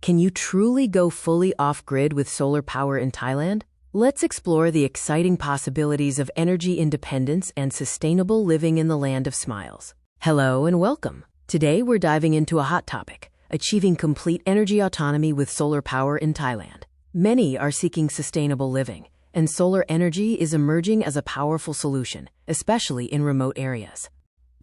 Can you truly go fully off-grid with solar power in Thailand? Let's explore the exciting possibilities of energy independence and sustainable living in the land of smiles. Hello and welcome. Today we're diving into a hot topic, achieving complete energy autonomy with solar power in Thailand. Many are seeking sustainable living, and solar energy is emerging as a powerful solution, especially in remote areas.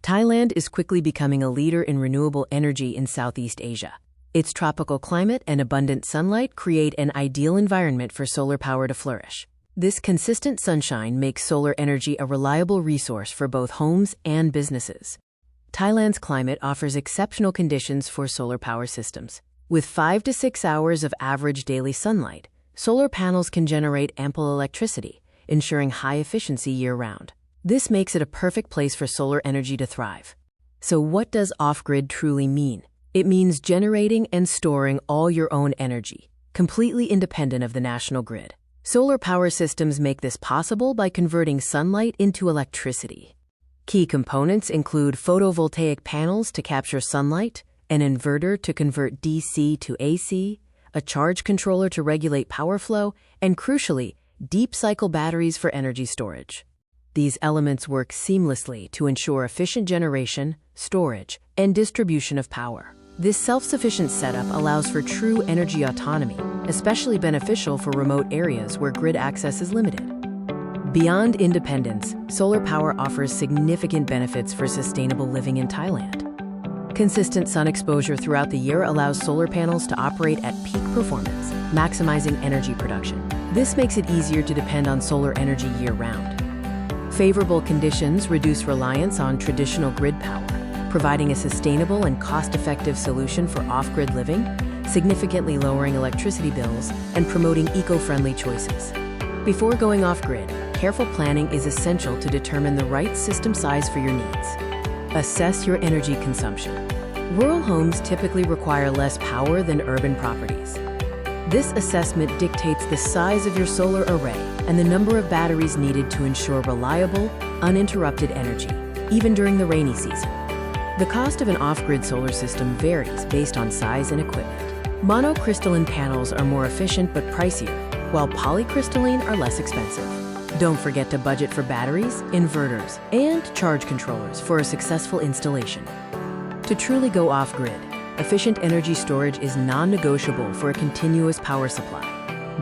Thailand is quickly becoming a leader in renewable energy in Southeast Asia. Its tropical climate and abundant sunlight create an ideal environment for solar power to flourish. This consistent sunshine makes solar energy a reliable resource for both homes and businesses. Thailand's climate offers exceptional conditions for solar power systems. With 5 to 6 hours of average daily sunlight, solar panels can generate ample electricity, ensuring high efficiency year-round. This makes it a perfect place for solar energy to thrive. So what does off-grid truly mean? It means generating and storing all your own energy, completely independent of the national grid. Solar power systems make this possible by converting sunlight into electricity. Key components include photovoltaic panels to capture sunlight, an inverter to convert DC to AC, a charge controller to regulate power flow, and crucially, deep cycle batteries for energy storage. These elements work seamlessly to ensure efficient generation, storage, and distribution of power. This self-sufficient setup allows for true energy autonomy, especially beneficial for remote areas where grid access is limited. Beyond independence, solar power offers significant benefits for sustainable living in Thailand. Consistent sun exposure throughout the year allows solar panels to operate at peak performance, maximizing energy production. This makes it easier to depend on solar energy year-round. Favorable conditions reduce reliance on traditional grid power, providing a sustainable and cost-effective solution for off-grid living, significantly lowering electricity bills and promoting eco-friendly choices. Before going off-grid, careful planning is essential to determine the right system size for your needs. Assess your energy consumption. Rural homes typically require less power than urban properties. This assessment dictates the size of your solar array and the number of batteries needed to ensure reliable, uninterrupted energy, even during the rainy season. The cost of an off-grid solar system varies based on size and equipment. Monocrystalline panels are more efficient but pricier, while polycrystalline are less expensive. Don't forget to budget for batteries, inverters, and charge controllers for a successful installation. To truly go off-grid, efficient energy storage is non-negotiable for a continuous power supply.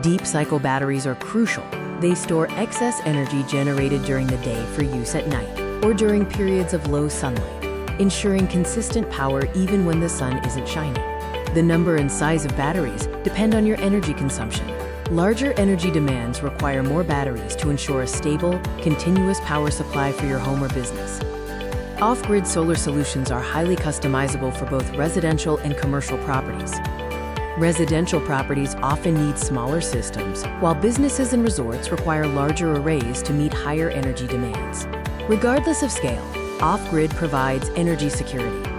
Deep cycle batteries are crucial. They store excess energy generated during the day for use at night or during periods of low sunlight, ensuring consistent power even when the sun isn't shining. The number and size of batteries depend on your energy consumption. Larger energy demands require more batteries to ensure a stable, continuous power supply for your home or business. Off-grid solar solutions are highly customizable for both residential and commercial properties. Residential properties often need smaller systems, while businesses and resorts require larger arrays to meet higher energy demands. Regardless of scale, off-grid provides energy security.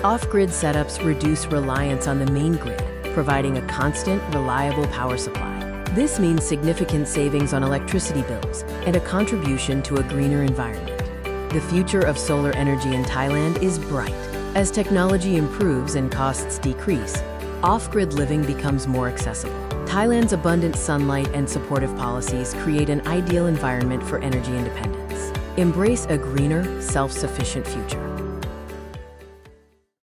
Off-grid setups reduce reliance on the main grid, providing a constant, reliable power supply. This means significant savings on electricity bills and a contribution to a greener environment. The future of solar energy in Thailand is bright. As technology improves and costs decrease, off-grid living becomes more accessible. Thailand's abundant sunlight and supportive policies create an ideal environment for energy independence. Embrace a greener, self-sufficient future.